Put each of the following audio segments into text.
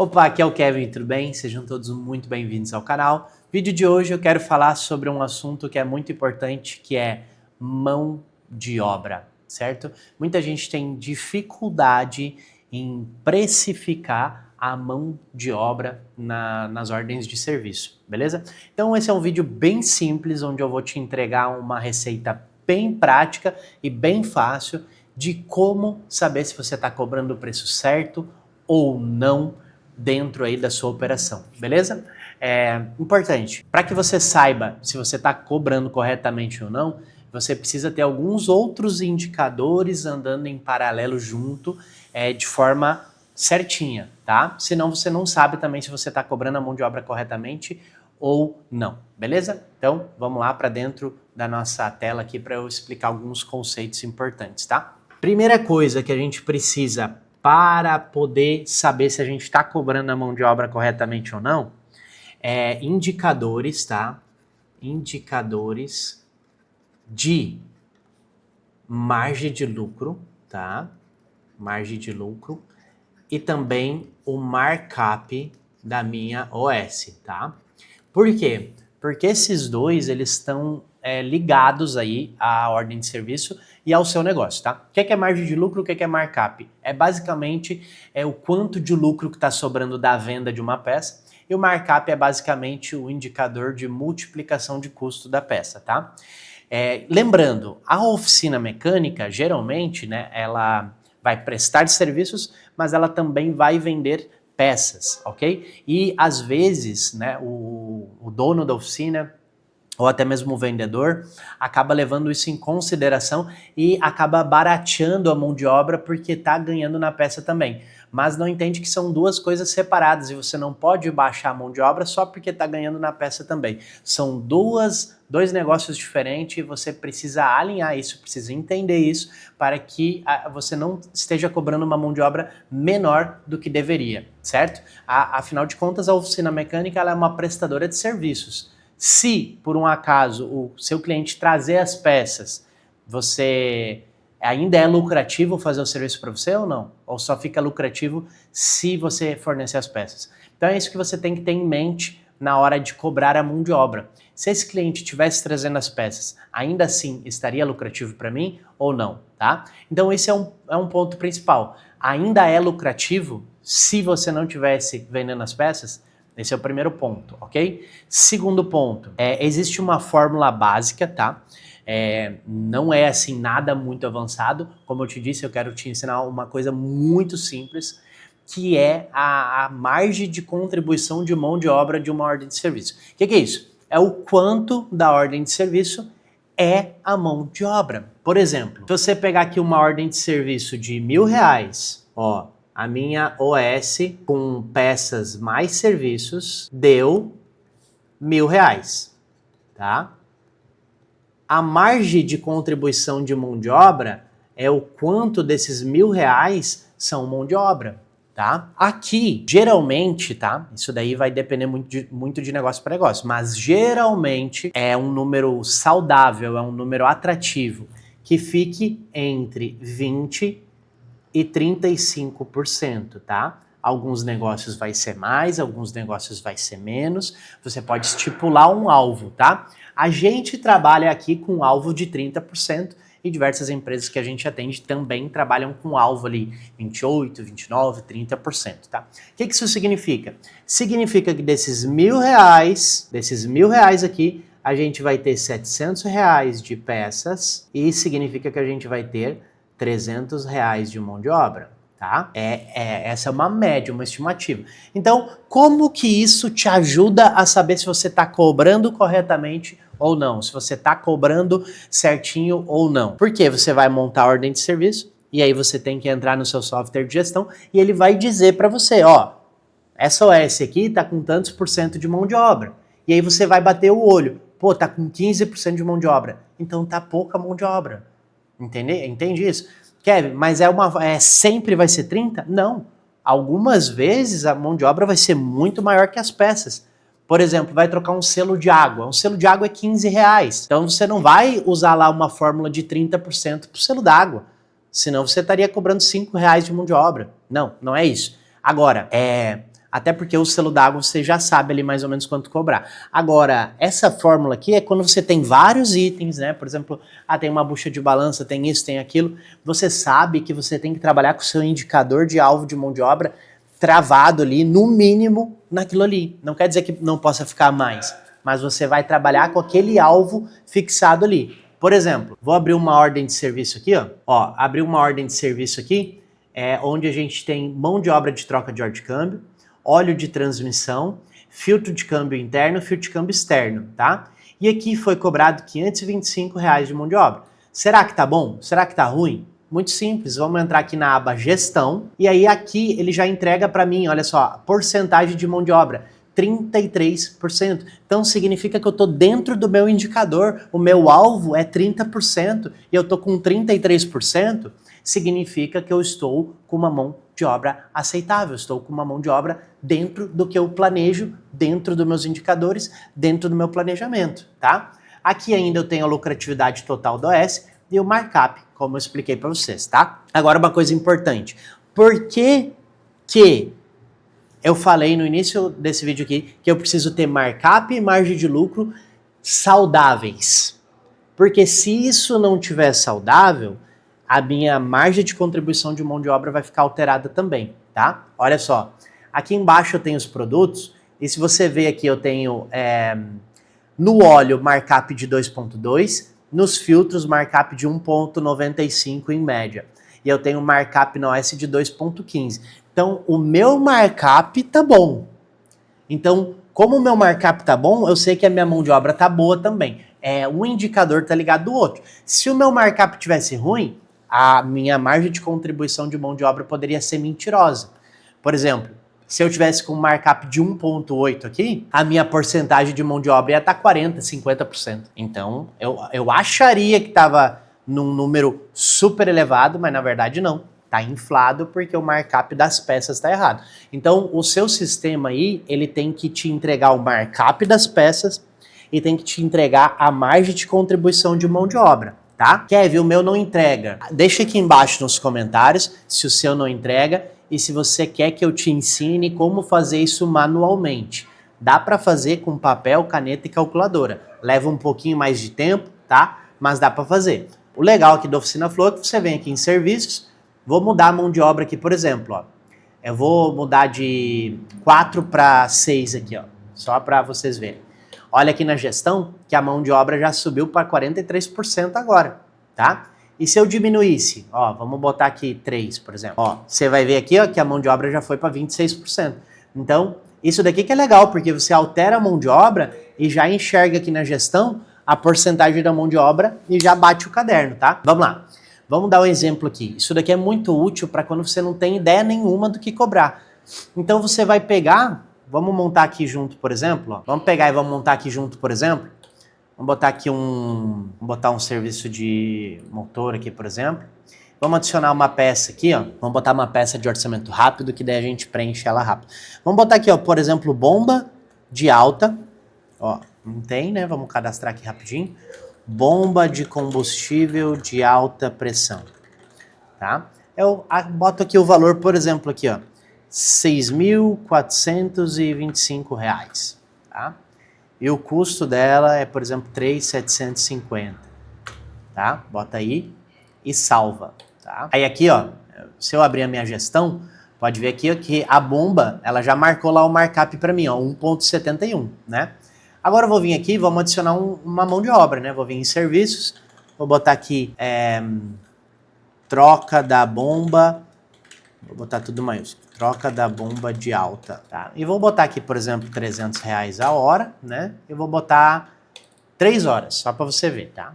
Opa, aqui é o Kevin, tudo bem? Sejam todos muito bem-vindos ao canal. Vídeo de hoje eu quero falar sobre um assunto que é muito importante, que é mão de obra, certo? Muita gente tem dificuldade em precificar a mão de obra nas ordens de serviço, beleza? Então esse é um vídeo bem simples, onde eu vou te entregar uma receita bem prática e bem fácil de como saber se você está cobrando o preço certo ou não dentro aí da sua operação, beleza? É importante, para que você saiba se você está cobrando corretamente ou não, você precisa ter alguns outros indicadores andando em paralelo junto, de forma certinha, tá? Senão você não sabe também se você está cobrando a mão de obra corretamente ou não, beleza? Então vamos lá para dentro da nossa tela aqui para eu explicar alguns conceitos importantes, tá? Primeira coisa que a gente precisa para poder saber se a gente está cobrando a mão de obra corretamente ou não, indicadores, tá? Indicadores de margem de lucro, tá? Margem de lucro e também o markup da minha OS, tá? Por quê? Porque esses dois, eles estão ligados aí à ordem de serviço e ao seu negócio, tá? O que é margem de lucro, o que é markup? É basicamente o quanto de lucro que está sobrando da venda de uma peça, e o markup é basicamente o indicador de multiplicação de custo da peça, tá? Lembrando, a oficina mecânica, geralmente, né, ela vai prestar serviços, mas ela também vai vender peças, ok? E às vezes, né, o dono da oficina ou até mesmo o vendedor acaba levando isso em consideração e acaba barateando a mão de obra porque está ganhando na peça também. Mas não entende que são duas coisas separadas e você não pode baixar a mão de obra só porque está ganhando na peça também. São dois negócios diferentes e você precisa alinhar isso, precisa entender isso para que você não esteja cobrando uma mão de obra menor do que deveria, certo? Afinal de contas, a oficina mecânica ela é uma prestadora de serviços. Se, por um acaso, o seu cliente trazer as peças, você ainda é lucrativo fazer o serviço para você ou não? Ou só fica lucrativo se você fornecer as peças? Então é isso que você tem que ter em mente na hora de cobrar a mão de obra. Se esse cliente estivesse trazendo as peças, ainda assim estaria lucrativo para mim ou não, tá? Então esse é um ponto principal. Ainda é lucrativo se você não estivesse vendendo as peças? Esse é o primeiro ponto, ok? Segundo ponto, existe uma fórmula básica, tá? Não é assim nada muito avançado. Como eu te disse, eu quero te ensinar uma coisa muito simples, que é a margem de contribuição de mão de obra de uma ordem de serviço. O que é isso? É o quanto da ordem de serviço é a mão de obra. Por exemplo, se você pegar aqui uma ordem de serviço de R$1.000, ó, a minha OS com peças mais serviços deu R$1.000, tá? A margem de contribuição de mão de obra é o quanto desses R$1.000 são mão de obra, tá? Aqui, geralmente, tá? Isso daí vai depender muito de negócio para negócio, mas geralmente é um número saudável, é um número atrativo, que fique entre 20% e 35%, tá? Alguns negócios vai ser mais, alguns negócios vai ser menos. Você pode estipular um alvo, tá? A gente trabalha aqui com um alvo de 30% e diversas empresas que a gente atende também trabalham com alvo ali 28%, 29%, 30%, tá? O que isso significa? Significa que desses R$1.000 aqui, a gente vai ter R$700 de peças e significa que a gente vai ter R$300 de mão de obra, tá? Essa é uma média, uma estimativa. Então, como que isso te ajuda a saber se você está cobrando corretamente ou não? Se você está cobrando certinho ou não? Porque você vai montar a ordem de serviço e aí você tem que entrar no seu software de gestão e ele vai dizer para você, ó, essa OS aqui está com tantos por cento de mão de obra. E aí você vai bater o olho, pô, tá com 15% de mão de obra. Então tá pouca mão de obra. Entende isso? Kevin, mas sempre vai ser 30%? Não. Algumas vezes a mão de obra vai ser muito maior que as peças. Por exemplo, vai trocar um selo de água. Um selo de água é R$15. Então você não vai usar lá uma fórmula de 30% para o selo d'água. Senão você estaria cobrando R$5 de mão de obra. Não, não é isso. Agora, Até porque o selo d'água você já sabe ali mais ou menos quanto cobrar. Agora, essa fórmula aqui é quando você tem vários itens, né? Por exemplo, tem uma bucha de balança, tem isso, tem aquilo. Você sabe que você tem que trabalhar com o seu indicador de alvo de mão de obra travado ali, no mínimo, naquilo ali. Não quer dizer que não possa ficar mais, mas você vai trabalhar com aquele alvo fixado ali. Por exemplo, vou abrir uma ordem de serviço aqui, ó. Abrir uma ordem de serviço aqui, onde a gente tem mão de obra de troca de ordem de câmbio, óleo de transmissão, filtro de câmbio interno, filtro de câmbio externo, tá? E aqui foi cobrado R$ 525 de mão de obra. Será que tá bom? Será que tá ruim? Muito simples, vamos entrar aqui na aba gestão, e aí aqui ele já entrega para mim, olha só, porcentagem de mão de obra, 33%. Então significa que eu tô dentro do meu indicador, o meu alvo é 30%, e eu tô com 33%, significa que eu estou com uma mão de obra aceitável, estou com uma mão de obra dentro do que eu planejo, dentro dos meus indicadores, dentro do meu planejamento, tá? Aqui ainda eu tenho a lucratividade total do OS e o markup, como eu expliquei para vocês, tá? Agora uma coisa importante, por que eu falei no início desse vídeo aqui que eu preciso ter markup e margem de lucro saudáveis? Porque se isso não tiver saudável, a minha margem de contribuição de mão de obra vai ficar alterada também, tá? Olha só, aqui embaixo eu tenho os produtos, e se você ver aqui eu tenho no óleo markup de 2.2, nos filtros markup de 1.95 em média, e eu tenho markup na OS de 2.15. Então o meu markup tá bom. Então, como o meu markup tá bom, eu sei que a minha mão de obra tá boa também. Um indicador tá ligado do outro. Se o meu markup tivesse ruim, a minha margem de contribuição de mão de obra poderia ser mentirosa. Por exemplo, se eu tivesse com um markup de 1.8 aqui, a minha porcentagem de mão de obra ia estar 40%, 50%. Então, eu acharia que estava num número super elevado, mas na verdade não. Está inflado porque o markup das peças está errado. Então, o seu sistema aí, ele tem que te entregar o markup das peças e tem que te entregar a margem de contribuição de mão de obra. Tá? Kevin, o meu não entrega. Deixa aqui embaixo nos comentários se o seu não entrega e se você quer que eu te ensine como fazer isso manualmente. Dá para fazer com papel, caneta e calculadora. Leva um pouquinho mais de tempo, tá? Mas dá para fazer. O legal aqui da Oficina Flow é que você vem aqui em serviços, vou mudar a mão de obra aqui, por exemplo, ó. Eu vou mudar de 4 para 6 aqui, ó, só para vocês verem. Olha aqui na gestão que a mão de obra já subiu para 43% agora, tá? E se eu diminuísse, ó, vamos botar aqui 3, por exemplo. Ó, você vai ver aqui, ó, que a mão de obra já foi para 26%. Então, isso daqui que é legal, porque você altera a mão de obra e já enxerga aqui na gestão a porcentagem da mão de obra e já bate o caderno, tá? Vamos lá. Vamos dar um exemplo aqui. Isso daqui é muito útil para quando você não tem ideia nenhuma do que cobrar. Então você vai pegar, vamos montar aqui junto, por exemplo, ó. Vamos pegar e vamos montar aqui junto, por exemplo. Vamos botar aqui vamos botar um serviço de motor aqui, por exemplo. Vamos adicionar uma peça aqui, ó. Vamos botar uma peça de orçamento rápido, que daí a gente preenche ela rápido. Vamos botar aqui, ó, por exemplo, bomba de alta. Ó, não tem, né? Vamos cadastrar aqui rapidinho. Bomba de combustível de alta pressão, tá? Eu boto aqui o valor, por exemplo, aqui, ó, R$ 6.425, tá? E o custo dela é, por exemplo, 3.750, tá? Bota aí e salva, tá? Aí aqui, ó, se eu abrir a minha gestão, pode ver aqui, ó, que a bomba, ela já marcou lá o markup para mim, ó, 1.71, né? Agora eu vou vir aqui, vamos adicionar uma mão de obra, né? Vou vir em serviços, vou botar aqui troca da bomba, vou botar tudo maiúsculo, troca da bomba de alta, tá? E vou botar aqui, por exemplo, R$300 a hora, né? E vou botar 3 horas, só para você ver, tá?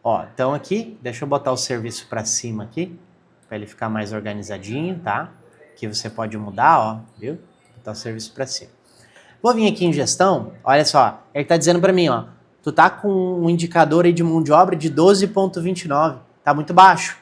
Ó, então aqui, deixa eu botar o serviço para cima aqui, para ele ficar mais organizadinho, tá? Aqui você pode mudar, ó, viu? Botar o serviço para cima. Vou vir aqui em gestão, olha só, ele tá dizendo para mim, ó, tu tá com um indicador aí de mão de obra de 12.29, tá muito baixo.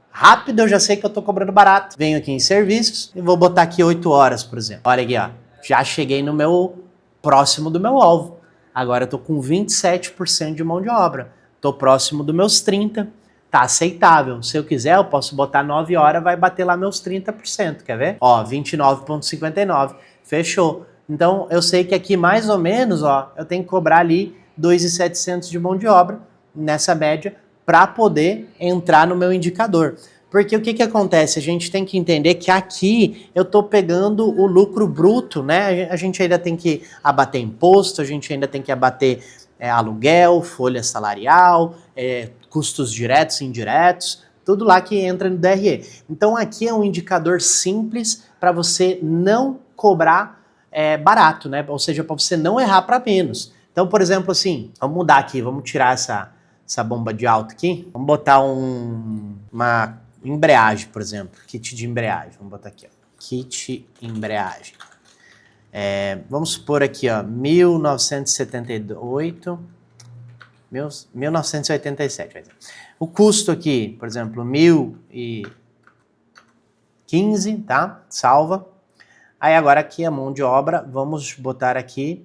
Rápido eu já sei que eu tô cobrando barato. Venho aqui em serviços e vou botar aqui 8 horas, por exemplo. Olha aqui, ó, já cheguei no meu próximo do meu alvo. Agora eu tô com 27% de mão de obra. Tô próximo dos meus 30%, tá aceitável. Se eu quiser, eu posso botar 9 horas, vai bater lá meus 30%, quer ver? Ó, 29,59, fechou. Então, eu sei que aqui mais ou menos, ó, eu tenho que cobrar ali 2.700 de mão de obra, nessa média, para poder entrar no meu indicador. Porque o que acontece? A gente tem que entender que aqui eu estou pegando o lucro bruto, né? A gente ainda tem que abater imposto, a gente ainda tem que abater aluguel, folha salarial, custos diretos e indiretos, tudo lá que entra no DRE. Então aqui é um indicador simples para você não cobrar barato, né? Ou seja, para você não errar para menos. Então, por exemplo, assim, vamos mudar aqui, vamos tirar essa bomba de alto aqui, vamos botar uma embreagem, por exemplo, kit de embreagem, vamos botar aqui, ó, kit embreagem. Vamos supor aqui, ó, 1987. O custo aqui, por exemplo, 1.015, tá? Salva. Aí agora aqui a mão de obra, vamos botar aqui,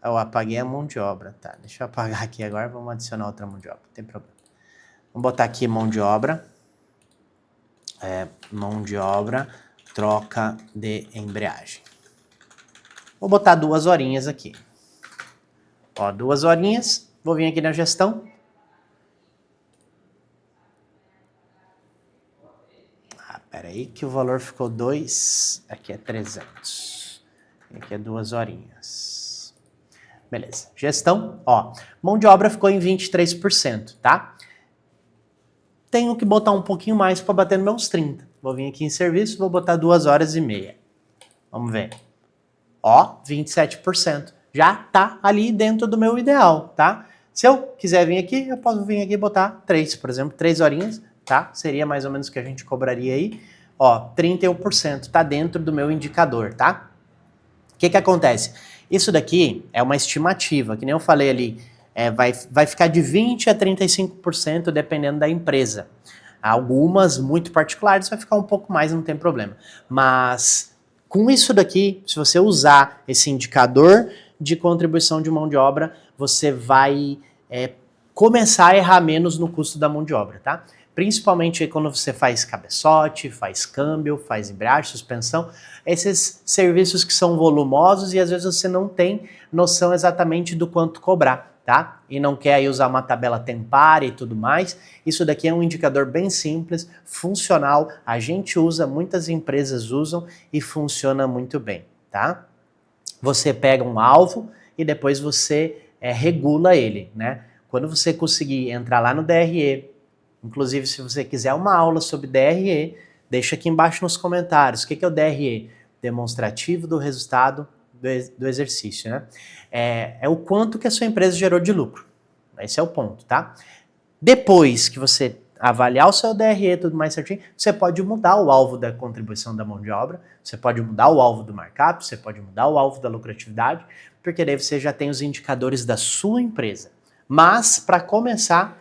eu apaguei a mão de obra, tá? Deixa eu apagar aqui agora, vamos adicionar outra mão de obra, não tem problema. Vamos botar aqui mão de obra, mão de obra, troca de embreagem. Vou botar 2 horinhas aqui. Ó, 2 horinhas, vou vir aqui na gestão. Pera aí que o valor ficou 2, aqui é 300. Aqui é 2 horinhas. Beleza, gestão, ó, mão de obra ficou em 23%, tá? Tenho que botar um pouquinho mais para bater nos meus 30. Vou vir aqui em serviço, vou botar 2 horas e meia. Vamos ver. Ó, 27%. Já tá ali dentro do meu ideal, tá? Se eu quiser vir aqui, eu posso vir aqui e botar 3, por exemplo, 3 horinhas, tá? Seria mais ou menos o que a gente cobraria aí. Ó, 31%, tá dentro do meu indicador, tá? O que acontece? Isso daqui é uma estimativa, que nem eu falei ali, vai ficar de 20% a 35% dependendo da empresa. Algumas muito particulares vai ficar um pouco mais, não tem problema. Mas com isso daqui, se você usar esse indicador de contribuição de mão de obra, você vai começar a errar menos no custo da mão de obra, tá? Principalmente quando você faz cabeçote, faz câmbio, faz embreagem, suspensão, esses serviços que são volumosos e às vezes você não tem noção exatamente do quanto cobrar, tá? E não quer aí usar uma tabela tempária e tudo mais. Isso daqui é um indicador bem simples, funcional, a gente usa, muitas empresas usam e funciona muito bem, tá? Você pega um alvo e depois você regula ele, né? Quando você conseguir entrar lá no DRE, inclusive se você quiser uma aula sobre DRE, deixa aqui embaixo nos comentários. O que é o DRE? Demonstrativo do resultado do exercício, né? É o quanto que a sua empresa gerou de lucro. Esse é o ponto, tá? Depois que você avaliar o seu DRE e tudo mais certinho, você pode mudar o alvo da contribuição da mão de obra, você pode mudar o alvo do markup, você pode mudar o alvo da lucratividade, porque daí você já tem os indicadores da sua empresa. Mas, para começar,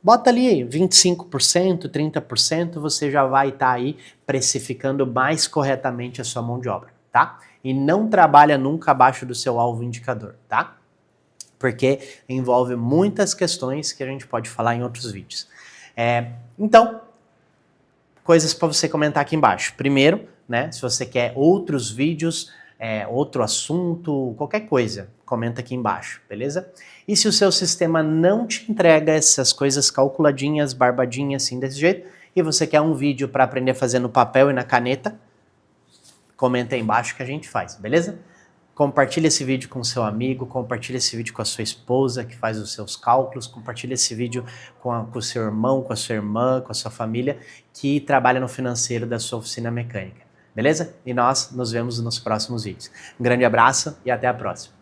bota ali 25%, 30%, você já vai estar aí precificando mais corretamente a sua mão de obra, tá? E não trabalha nunca abaixo do seu alvo indicador, tá? Porque envolve muitas questões que a gente pode falar em outros vídeos. Então, coisas para você comentar aqui embaixo. Primeiro, né, se você quer outros vídeos, outro assunto, qualquer coisa, comenta aqui embaixo, beleza? E se o seu sistema não te entrega essas coisas calculadinhas, barbadinhas, assim, desse jeito, e você quer um vídeo para aprender a fazer no papel e na caneta, comenta aí embaixo que a gente faz, beleza? Compartilha esse vídeo com seu amigo, compartilha esse vídeo com a sua esposa que faz os seus cálculos, compartilha esse vídeo com o seu irmão, com a sua irmã, com a sua família que trabalha no financeiro da sua oficina mecânica, beleza? E nós nos vemos nos próximos vídeos. Um grande abraço e até a próxima.